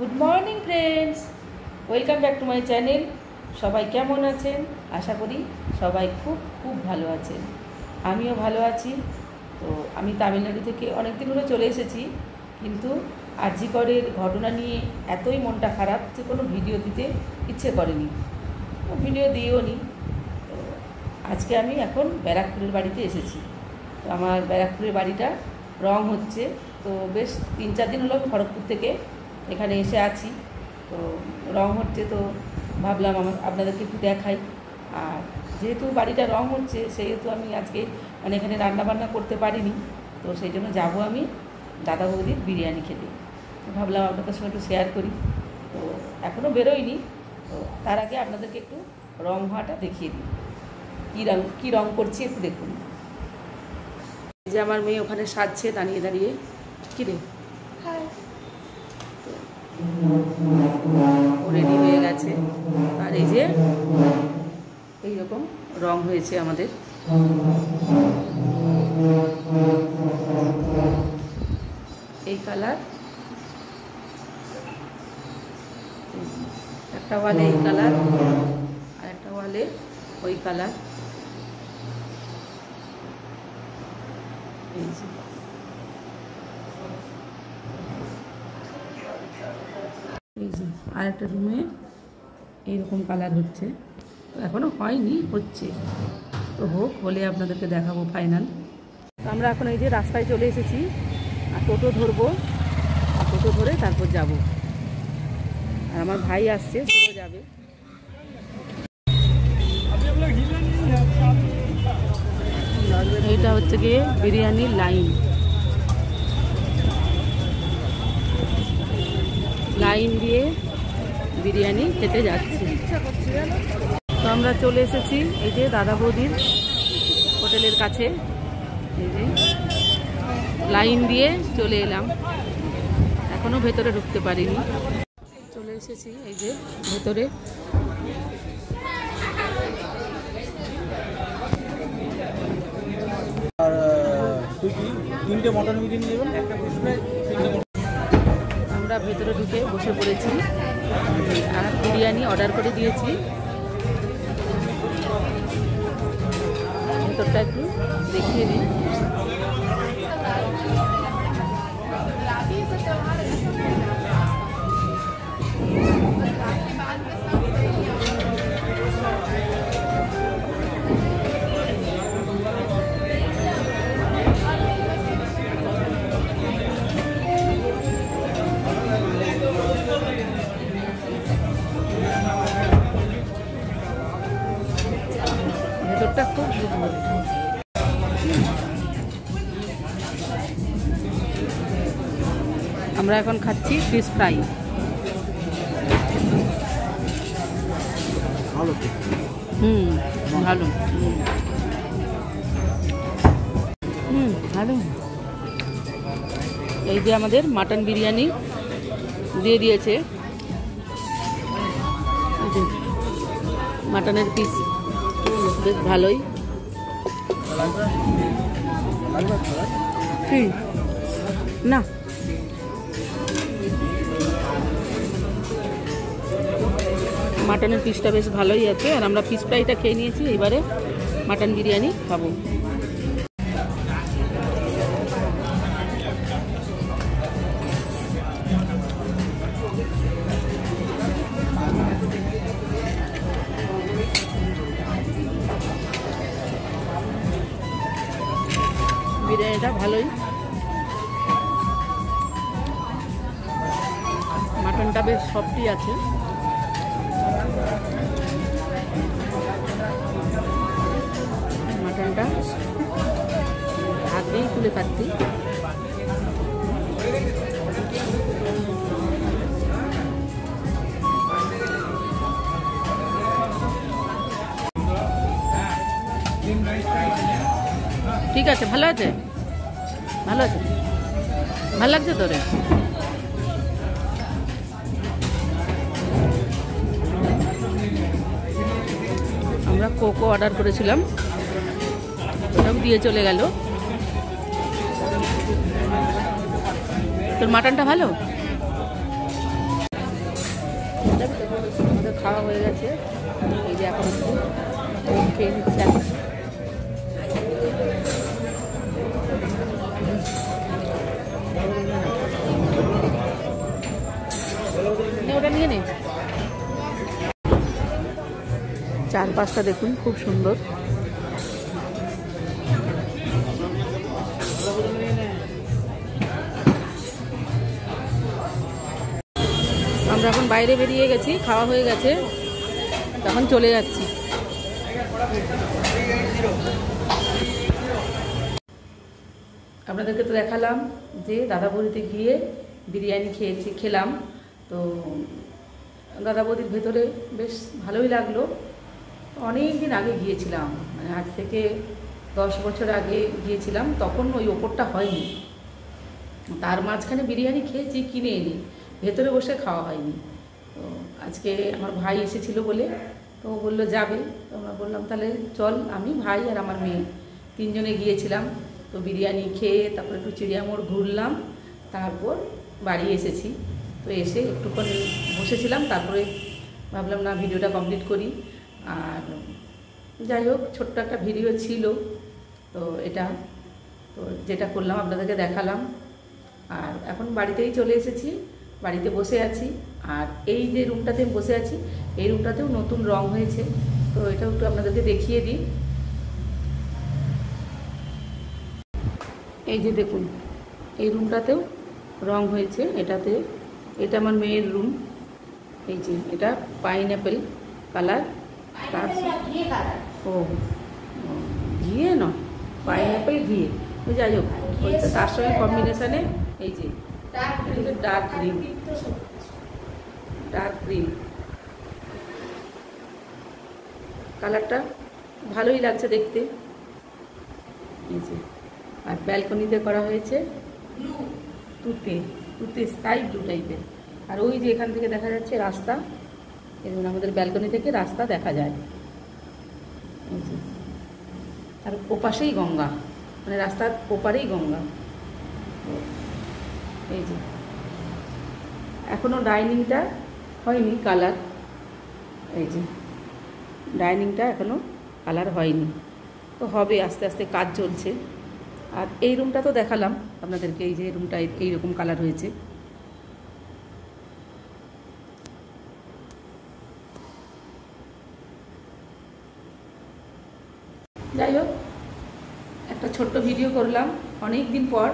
Good morning friends, welcome back to my channel. সবাই কেমন আছেন? আশা করি সবাই খুব খুব ভালো আছেন। আমিও ভালো আছি। তো আমি তামিলনাড়ু থেকে অনেক দিন হলো চলে এসেছি, কিন্তু আরজি করের ঘটনা নিয়ে এতই মনটা খারাপ যে কোনো ভিডিও দিতে ইচ্ছে করেনি, ভিডিও দিয়েও নি। তো আজকে আমি এখন ব্যারাকপুরের বাড়িতে এসেছি। তো আমার ব্যারাকপুরের বাড়িটা রং হচ্ছে। তো বেশ 3-4 দিন হলো খড়গপুর থেকে এখানে এসে আছি। তো রং হচ্ছে, তো ভাবলাম আপনাদেরকে একটু দেখাই। আর যেহেতু বাড়িটা রং হচ্ছে, সেহেতু আমি আজকে এখানে রান্নাবান্না করতে পারিনি। তো সেই জন্য যাবো আমি দাদা বৌদির বিরিয়ানি খেতে। তো ভাবলাম আপনাদের সঙ্গে একটু শেয়ার করি। তো এখনও বেরোয়নি, তো তার আগে আপনাদেরকে একটু রং হওয়াটা দেখিয়ে দিই। কী রং করছি একটু দেখুন। যে আমার মেয়ে ওখানে সাজছে দাঁড়িয়ে দাঁড়িয়ে। কী রে, রেডি হয়ে গেছে। আর এই যে এইরকম রং হয়েছে আমাদের। এই কালার, একটা ওয়ালে এই কালার আর একটা ওয়ালে ওই কালার। এই যে আরেকটা রুমে এইরকম কালার হচ্ছে। তো এখনও হয়নি, হচ্ছে। তো হোক, হলে আপনাদেরকে দেখাবো ফাইনাল। তো আমরা এখন এই যে রাস্তায় চলে এসেছি, আর টোটো ধরবো। টোটো ধরে তারপর যাব। আর আমার ভাই আসছে, সেও যাবে। এইটা হচ্ছে গিয়ে বিরিয়ানির লাইন। লাইন দিয়ে বিরিয়ানি খেতে যাচ্ছি। তো আমরা চলে এসেছি এই যে দাদা বৌদির হোটেলের কাছে। এই যে লাইন দিয়ে চলে এলাম, এখনো ভেতরে ঢুকতে পারিনি। চলে এসেছি এই যে ভেতরে। আর তুই কি 3টে মটন বিরিয়ানি নেবেন, একটা ফিশ ফ্রাই, 3টে। আমরা ভেতরে ঢুকে বসে পড়েছি আর বিরিয়ানি অর্ডার করে দিয়েছি। ভেতরটা একটু দেখিয়ে দিই। ভেতরটা খুব সুন্দর। আমরা এখন খাচ্ছি ফিশ ফ্রাই। ভালো, ভালো, ভালো। এই যে আমাদের মাটন বিরিয়ানি দিয়ে দিয়েছে। মাটনের পিস বেশ ভালোই। না, মাটনের পিসটা বেশ ভালোই আছে। আর আমরা ফিশ ফ্রাইটা খেয়ে নিয়েছি, এবারে মাটন বিরিয়ানি খাবো। বিরিয়ানিটা ভালোই, মাটনটা বেশ সফটই আছে। মাটনটা হাত দিয়েই তুলে খাচ্ছি। ঠিক আছে, ভালো আছে, ভালো আছে, ভালো লাগছে তোরে। আমরা কোকো অর্ডার করেছিলাম, ওটাও দিয়ে চলে গেল। তোর মাটনটা ভালো? যাবে তো? আমাদের খাওয়া হয়ে গেছে, এই যে এখন একটু খেয়ে নিচ্ছে আমি। ওটা নিয়ে নে। চারপাশটা দেখুন খুব সুন্দর। আমরা এখন বাইরে বেরিয়ে গেছি, খাওয়া হয়ে গেছে, তখন চলে যাচ্ছি। আপনাদেরকে তো দেখালাম যে দাদা বৌদিতে গিয়ে বিরিয়ানি খেলাম। তো দাদা বৌদির ভেতরে বেশ ভালোই লাগলো। অনেক দিন আগে গিয়েছিলাম, মানে আজ থেকে 10 বছর আগে গিয়েছিলাম, তখন ওই ওপরটা হয়নি। তার মাঝখানে বিরিয়ানি খেয়েছি কিনে এনে, ভেতরে বসে খাওয়া হয়নি। তো আজকে আমার ভাই এসেছিল বলে, তো ও বললো যাবে, তো আমরা বললাম তাহলে চল। আমি, ভাই আর আমার মেয়ে 3 জনে গিয়েছিলাম। তো বিরিয়ানি খেয়ে তারপর একটু চিড়িয়ামোড় ঘুরলাম, তারপর বাড়ি এসেছি। তো এসে একটুখানি বসেছিলাম, তারপরে ভাবলাম না ভিডিওটা কমপ্লিট করি। আর যাই হোক, ছোট্ট একটা ভিডিও ছিল তো এটা, তো যেটা করলাম আপনাদেরকে দেখালাম। আর এখন বাড়িতেই চলে এসেছি, বাড়িতে বসে আছি। আর এই যে রুমটাতে বসে আছি, এই রুমটাতেও নতুন রং হয়েছে, তো এটাও একটু আপনাদেরকে দেখিয়ে দিই। এই যে দেখুন, এই রুমটাতেও রং হয়েছে। এটা আমার মেয়ের রুম। এই যে এটা পাইনঅ্যাপেল কালার। ও ঘিয়ে নয়, পাইনঅ্যাপেল ঘিয়ে, যাই হোক ওইটা তার সঙ্গে কম্বিনেশানে এই যে ডার্ক গ্রিন কালারটা ভালোই লাগছে দেখতে। এই যে আর ব্যালকনিতে করা হয়েছে তুতে স্কাই ব্লু টাইপের। আর ওই যে এখান থেকে দেখা যাচ্ছে রাস্তা, এবং আমাদের ব্যালকনি থেকে রাস্তা দেখা যায়। এই যে আর ওপাশেই গঙ্গা, মানে রাস্তার ওপারেই গঙ্গা। এই যে এখনও ডাইনিংটা হয়নি কালার, এই যে ডাইনিংটা এখনও কালার হয়নি, তো হবে আস্তে আস্তে, কাজ চলছে। আর এই রুমটা তো দেখালাম আপনাদেরকে, এই যে রুমটা এইরকম কালার হয়েছে। যাই হোক, একটা ছোট্ট ভিডিও করলাম অনেক দিন পর।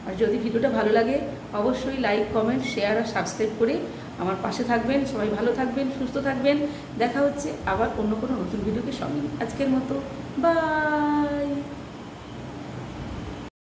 আর যদি ভিডিওটা ভালো লাগে অবশ্যই লাইক, কমেন্ট, শেয়ার আর সাবস্ক্রাইব করে আমার পাশে থাকবেন। সবাই ভালো থাকবেন, সুস্থ থাকবেন। দেখা হচ্ছে আবার অন্য কোনো নতুন ভিডিওকে সঙ্গে। আজকের মতো বাই।